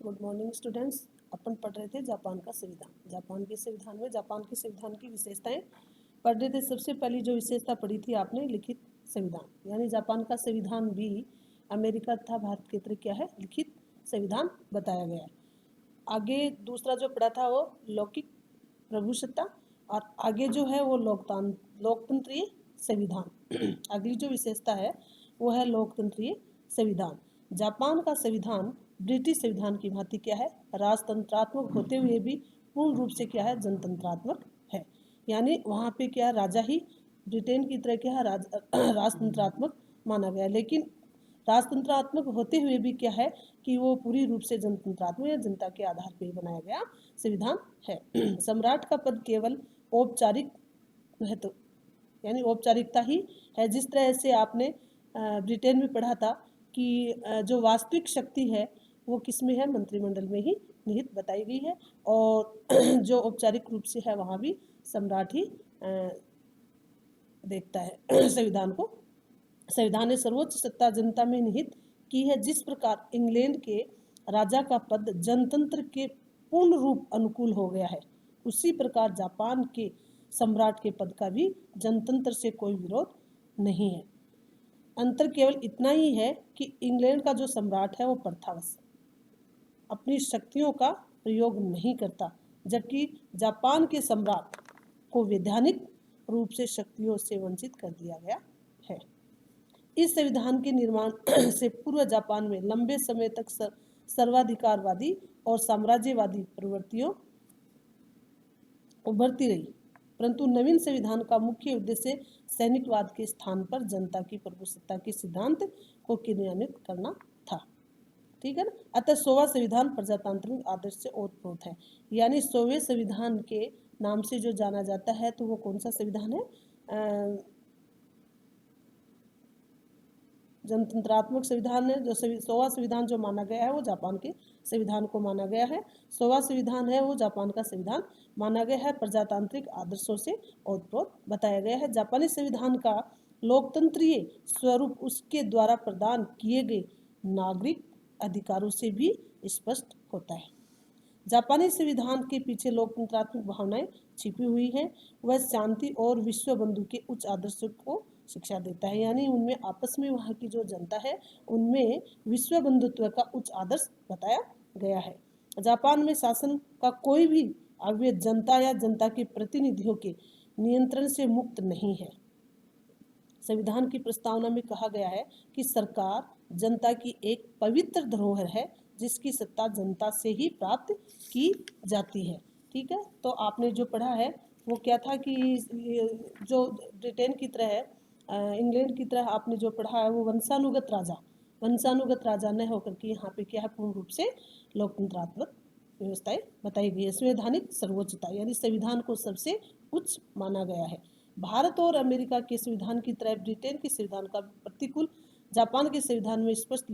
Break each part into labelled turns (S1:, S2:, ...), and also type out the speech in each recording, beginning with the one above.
S1: Good morning students. अपन पढ़ रहे थे जापान का संविधान। जापान के संविधान की विशेषताएं पढ़ रहे थे। सबसे पहली जो विशेषता पढ़ी थी आपने, लिखित संविधान, यानी जापान का संविधान भी अमेरिका तथा भारत के तरह क्या है, लिखित संविधान बताया गया है। आगे दूसरा जो पढ़ा था वो लौकिक प्रभुसत्ता, और आगे जो है वो लोकतंत्रीय संविधान। अगली जो विशेषता है वो है लोकतंत्रीय संविधान। जापान का संविधान ब्रिटिश संविधान की भांति क्या है, राजतंत्रात्मक होते हुए भी पूर्ण रूप से क्या है, जनतंत्रात्मक है। यानी वहाँ पे क्या राजा ही ब्रिटेन की तरह क्या है, राजतंत्रात्मक माना गया, लेकिन राजतंत्रात्मक होते हुए भी क्या है कि वो पूरी रूप से जनतंत्रात्मक या जनता के आधार पर ही बनाया गया संविधान है। सम्राट का पद केवल औपचारिक महत्व यानी औपचारिकता ही है। जिस तरह से आपने ब्रिटेन में पढ़ा था कि जो वास्तविक शक्ति है वो किस में है, मंत्रिमंडल में ही निहित बताई गई है, और जो औपचारिक रूप से है वहाँ भी सम्राट ही देखता है संविधान को। संविधान ने सर्वोच्च सत्ता जनता में निहित की है। जिस प्रकार इंग्लैंड के राजा का पद जनतंत्र के पूर्ण रूप अनुकूल हो गया है, उसी प्रकार जापान के सम्राट के पद का भी जनतंत्र से कोई विरोध नहीं है। अंतर केवल इतना ही है कि इंग्लैंड का जो सम्राट है वो प्रथावश अपनी शक्तियों का प्रयोग नहीं करता, जबकि जापान के सम्राट को वैधानिक रूप से शक्तियों से वंचित कर दिया गया है। इस संविधान के निर्माण से पूर्व जापान में लंबे समय तक सर्वाधिकारवादी और साम्राज्यवादी प्रवृत्तियों उभरती रही, परंतु नवीन संविधान का मुख्य उद्देश्य सैनिकवाद के स्थान पर जनता की प्रभुसत्ता के सिद्धांत को क्रियान्वित करना था। ठीक है ना। अतः 100वां संविधान प्रजातांत्रिक आदर्श से ओतप्रोत है। यानी 100वें संविधान के नाम से जो जाना जाता है, तो वो कौन सा संविधान है, जनतंत्रात्मक संविधान है। जो 100वां संविधान जो माना गया है वो जापान के संविधान को माना गया है। 100वां संविधान है वो जापान का संविधान माना गया है, प्रजातांत्रिक आदर्शों से ओतप्रोत बताया गया है। जापानी संविधान का लोकतंत्रीय स्वरूप उसके द्वारा प्रदान किए गए नागरिक अधिकारों से भी स्पष्ट होता है। जापानी संविधान के पीछे लोकतंत्रात्मक भावनाएं छिपी हुई हैं। वह शांति और विश्व बंधु के उच्च आदर्शों को शिक्षा देता है। यानी उनमें आपस में वहाँ की जो जनता है उनमें विश्व बंधुत्व का उच्च आदर्श बताया गया है। जापान में शासन का कोई भी अवयव जनता या जनता के प्रतिनिधियों के नियंत्रण से मुक्त नहीं है। संविधान की प्रस्तावना में कहा गया है कि सरकार जनता की एक पवित्र धरोहर है, जिसकी सत्ता जनता से ही प्राप्त की जाती है। ठीक है। तो आपने जो पढ़ा है वो क्या था कि जो ब्रिटेन की तरह है, इंग्लैंड की तरह आपने जो पढ़ा है वो वंशानुगत राजा न होकर के यहाँ पे क्या है, पूर्ण रूप से लोकतंत्रात्मक व्यवस्थाएं बताई गई है। संवैधानिक सर्वोच्चता यानी संविधान को सबसे उच्च माना गया है। भारत और अमेरिका के संविधान की तरह ब्रिटेन के संविधान का प्रतिकूल जापान के संविधान में स्पष्ट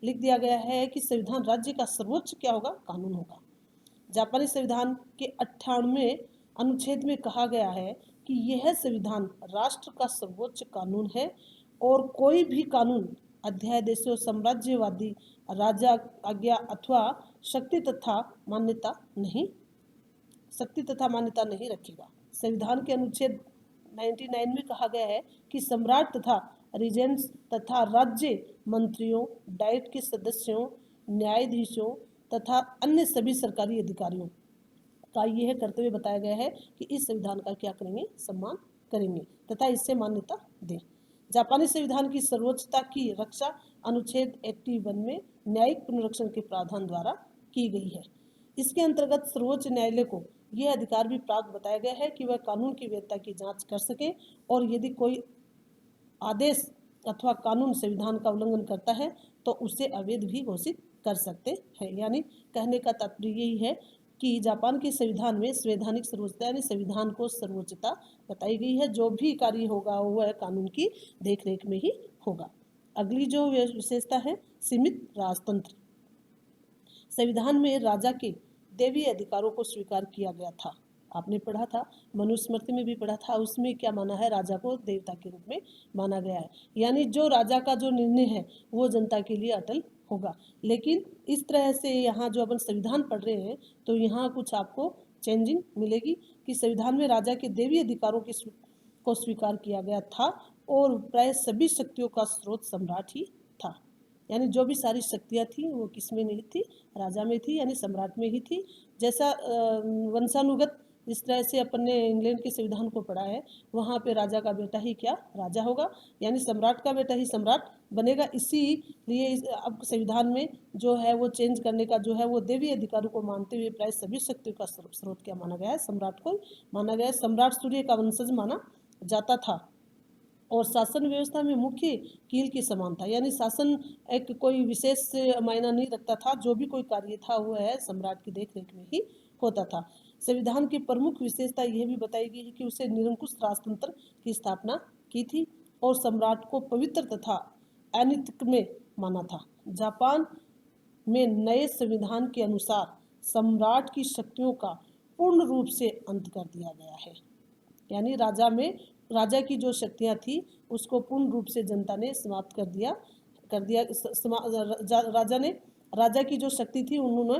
S1: लिख दिया गया है कि संविधान राज्य का सर्वोच्च क्या होगा, कानून होगा। जापानी संविधान के 98वें अनुच्छेद में कहा गया है कि यह संविधान राष्ट्र का सर्वोच्च कानून है और कोई भी कानून अध्यादेशों साम्राज्यवादी राजा आज्ञा अथवा शक्ति तथा मान्यता नहीं रखेगा। संविधान के अनुच्छेद 99 में कहा गया है कि सम्राट तथा रीजेंट्स तथा राज्य मंत्रियों, डाइट के सदस्यों, न्यायाधीशों तथा अन्य सभी सरकारी अधिकारियों का यह कर्तव्य बताया गया है कि इस संविधान का क्या करेंगे, सम्मान करेंगे तथा इससे मान्यता दें। जापानी संविधान की सर्वोच्चता की रक्षा अनुच्छेद 81 में न्यायिक पुनरीक्षण के प्रावधान द्वारा की गई है। इसके अंतर्गत सर्वोच्च न्यायालय को यह अधिकार भी प्राप्त बताया गया है कि वह कानून की वैधता की जांच कर सके, और यदि कोई आदेश अथवा कानून संविधान का उल्लंघन करता है तो उसे अवैध भी घोषित कर सकते हैं। यानी कहने का तात्पर्य यही है कि जापान के संविधान में संवैधानिक सर्वोच्चता यानी संविधान को सर्वोच्चता बताई गई है। जो भी कार्य होगा वह कानून की देखरेख में ही होगा। अगली जो विशेषता है, सीमित राजतंत्र। संविधान में राजा के दैवीय अधिकारों को स्वीकार किया गया था। आपने पढ़ा था, मनुस्मृति में भी पढ़ा था, उसमें क्या माना है, राजा को देवता के रूप में माना गया है। यानी जो राजा का जो निर्णय है वो जनता के लिए अटल होगा। लेकिन इस तरह से यहाँ जो अपन संविधान पढ़ रहे हैं तो यहाँ कुछ आपको चेंजिंग मिलेगी कि संविधान में राजा के दैवीय अधिकारों को स्वीकार किया गया था और प्राय सभी शक्तियों का स्रोत सम्राट ही था। यानी जो भी सारी शक्तियाँ थी वो किस में नहीं थी, राजा में थी, यानी सम्राट में ही थी। जैसा वंशानुगत जिस तरह से अपन ने इंग्लैंड के संविधान को पढ़ा है, वहाँ पे राजा का बेटा ही क्या राजा होगा, यानी सम्राट का बेटा ही सम्राट बनेगा। इसीलिए अब संविधान में जो है वो चेंज करने का जो है वो देवी अधिकारों को मानते हुए प्राय सभी शक्तियों का स्रोत क्या माना गया है, सम्राट को माना गया है। सम्राट सूर्य का वंशज माना जाता था और शासन व्यवस्था में मुख्य कील के समान था, यानी शासन एक कोई विशेष मायना नहीं रखता था, जो भी कोई कार्य था वो है सम्राट की देखरेख में ही होता था। संविधान की प्रमुख विशेषता यह भी बताई गई है कि उसे निरंकुश राजतंत्र की स्थापना की थी और सम्राट को पवित्र तथा अनित्यक्रम्य माना था। जापान में नए संविधान के अनुसार सम्राट की शक्तियों का पूर्ण रूप से अंत कर दिया गया है, यानी राजा की जो शक्तियां थी उसको पूर्ण रूप से जनता ने समाप्त कर दिया। राजा की जो शक्ति थी उन्होंने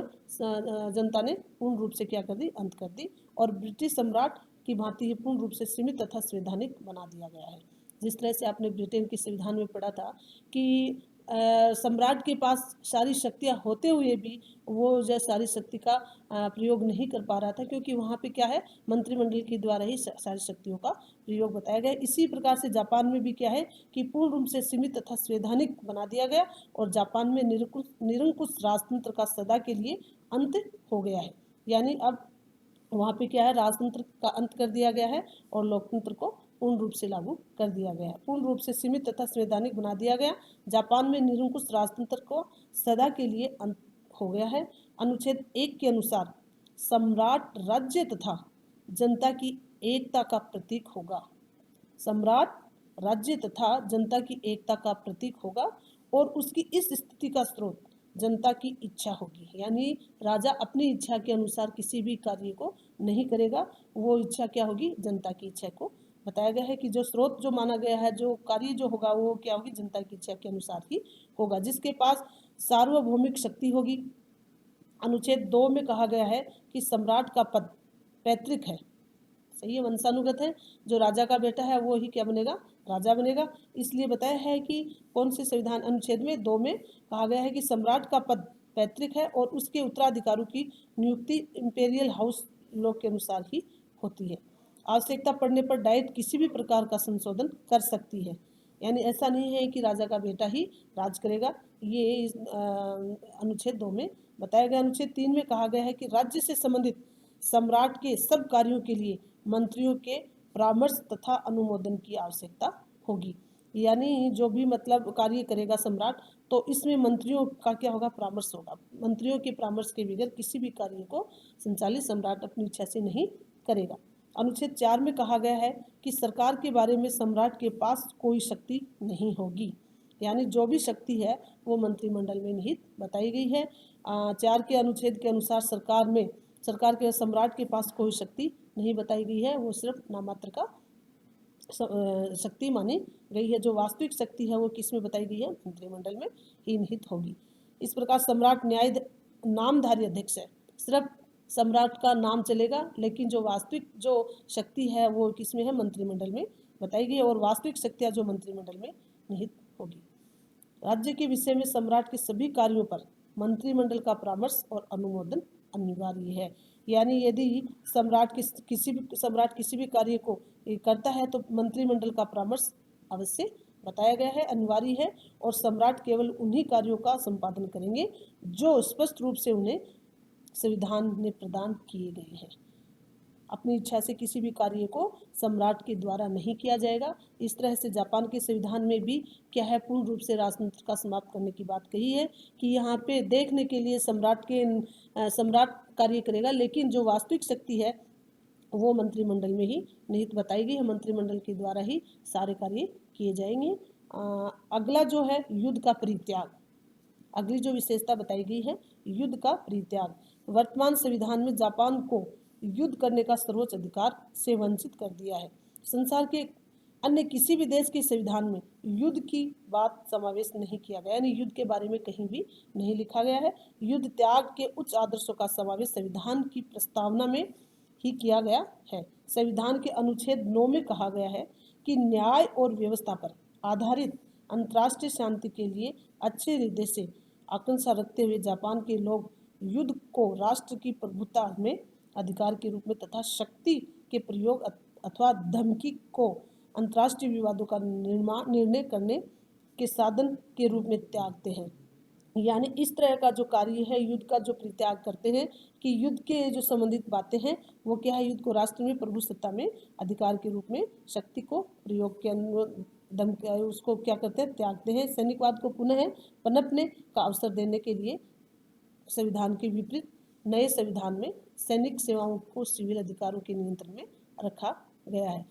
S1: जनता ने पूर्ण रूप से क्या कर दी, अंत कर दी और ब्रिटिश सम्राट की भांति पूर्ण रूप से सीमित तथा संवैधानिक बना दिया गया है। जिस तरह से आपने ब्रिटेन के संविधान में पढ़ा था कि सम्राट के पास सारी शक्तियाँ होते हुए भी वो जो सारी शक्ति का प्रयोग नहीं कर पा रहा था, क्योंकि वहाँ पे क्या है, मंत्रिमंडल के द्वारा ही सारी शक्तियों का प्रयोग बताया गया। इसी प्रकार से जापान में भी क्या है कि पूर्ण रूप से सीमित तथा संवैधानिक बना दिया गया और जापान में निरंकुश राजतंत्र का सदा के लिए अंत हो गया है। यानी अब वहाँ पे क्या है, राजतंत्र का अंत कर दिया गया है और लोकतंत्र को पूर्ण रूप से लागू कर दिया गया है, पूर्ण रूप से सीमित तथा संवैधानिक बना दिया गया। जापान में निरंकुश राजतंत्र को सदा के लिए अंत हो गया है। अनुच्छेद 1 के अनुसार सम्राट राज्य तथा जनता की एकता का प्रतीक होगा। सम्राट राज्य तथा जनता की एकता का प्रतीक होगा और उसकी इस स्थिति का स्रोत जनता की इच्छा होगी, यानी राजा अपनी इच्छा के अनुसार किसी भी कार्य को नहीं करेगा, वो इच्छा क्या होगी, जनता की इच्छा को बताया गया है कि जो स्रोत जो माना गया है, जो कार्य जो होगा वो क्या होगी, जनता की इच्छा के अनुसार ही होगा, जिसके पास सार्वभौमिक शक्ति होगी। अनुच्छेद 2 में कहा गया है कि सम्राट का पद पैतृक है, सही है, वंशानुगत है, जो राजा का बेटा है वो ही क्या बनेगा, राजा बनेगा। इसलिए बताया है कि कौन से संविधान अनुच्छेद में 2 में कहा गया है कि सम्राट का पद पैतृक है और उसके उत्तराधिकारों की नियुक्ति इंपेरियल हाउस लॉ के अनुसार ही होती है। आवश्यकता पड़ने पर डाइट किसी भी प्रकार का संशोधन कर सकती है, यानी ऐसा नहीं है कि राजा का बेटा ही राज करेगा, ये अनुच्छेद 2 में बताया गया। अनुच्छेद 3 में कहा गया है कि राज्य से संबंधित सम्राट के सब कार्यों के लिए मंत्रियों के परामर्श तथा अनुमोदन की आवश्यकता होगी, यानी जो भी मतलब कार्य करेगा सम्राट तो इसमें मंत्रियों का क्या होगा, परामर्श होगा। मंत्रियों के परामर्श के बगैर किसी भी कार्य को संचालित सम्राट अपनी इच्छा से नहीं करेगा। अनुच्छेद 4 में कहा गया है कि सरकार के बारे में सम्राट के पास कोई शक्ति नहीं होगी, यानी जो भी शक्ति है वो मंत्रिमंडल में निहित बताई गई है। 4 के अनुच्छेद के अनुसार सरकार के सम्राट के पास कोई शक्ति नहीं बताई गई है, वो सिर्फ नामात्र का शक्ति मानी गई है। जो वास्तविक शक्ति है वो किस में बताई गई है, मंत्रिमंडल में ही निहित होगी। इस प्रकार सम्राट नामधारी अध्यक्ष है, सिर्फ सम्राट का नाम चलेगा, लेकिन जो वास्तविक जो शक्ति है वो किस में है, मंत्रिमंडल में बताई गई और वास्तविक शक्तियाँ जो मंत्रिमंडल में निहित होगी। राज्य के विषय में सम्राट के सभी कार्यों पर मंत्रिमंडल का परामर्श और अनुमोदन अनिवार्य है, यानी यदि सम्राट किसी भी कार्य को करता है तो मंत्रिमंडल का परामर्श अवश्य बताया गया है, अनिवार्य है और सम्राट केवल उन्हीं कार्यों का संपादन करेंगे जो स्पष्ट रूप से उन्हें संविधान ने प्रदान किए गए हैं। अपनी इच्छा से किसी भी कार्य को सम्राट के द्वारा नहीं किया जाएगा। इस तरह से जापान के संविधान में भी क्या है, पूर्ण रूप से राजतंत्र का समाप्त करने की बात कही है कि यहाँ पे देखने के लिए सम्राट कार्य करेगा, लेकिन जो वास्तविक शक्ति है वो मंत्रिमंडल में ही निहित बताई गई है, मंत्रिमंडल के द्वारा ही सारे कार्य किए जाएंगे। अगला जो है युद्ध का परित्याग, अगली जो विशेषता बताई गई है युद्ध का परित्याग। वर्तमान संविधान में जापान को युद्ध करने का सर्वोच्च अधिकार से वंचित कर दिया है। संसार के अन्य किसी भी देश के संविधान में युद्ध की बात समावेश नहीं किया गया, यानी युद्ध के बारे में कहीं भी नहीं लिखा गया है। युद्ध त्याग के उच्च आदर्शों का समावेश संविधान की प्रस्तावना में ही किया गया है। संविधान के अनुच्छेद 9 में कहा गया है कि न्याय और व्यवस्था पर आधारित अंतर्राष्ट्रीय शांति के लिए अच्छे हृदय से आकांक्षा रखते हुए जापान के लोग युद्ध को राष्ट्र की प्रभुता में अधिकार के रूप में तथा शक्ति के प्रयोग अथवा धमकी को अंतर्राष्ट्रीय विवादों का निर्णय करने के साधन के रूप में त्यागते हैं। यानी इस तरह का जो कार्य है, युद्ध का जो परित्याग करते हैं कि युद्ध के जो संबंधित बातें हैं वो क्या है, युद्ध को राष्ट्र में प्रभु सत्ता में अधिकार के रूप में शक्ति को प्रयोग के उसको क्या करते हैं, त्यागते हैं। सैनिकवाद को पुनः पनपने का अवसर देने के लिए संविधान के विपरीत नए संविधान में सैनिक सेवाओं को सिविल अधिकारों के नियंत्रण में रखा गया है।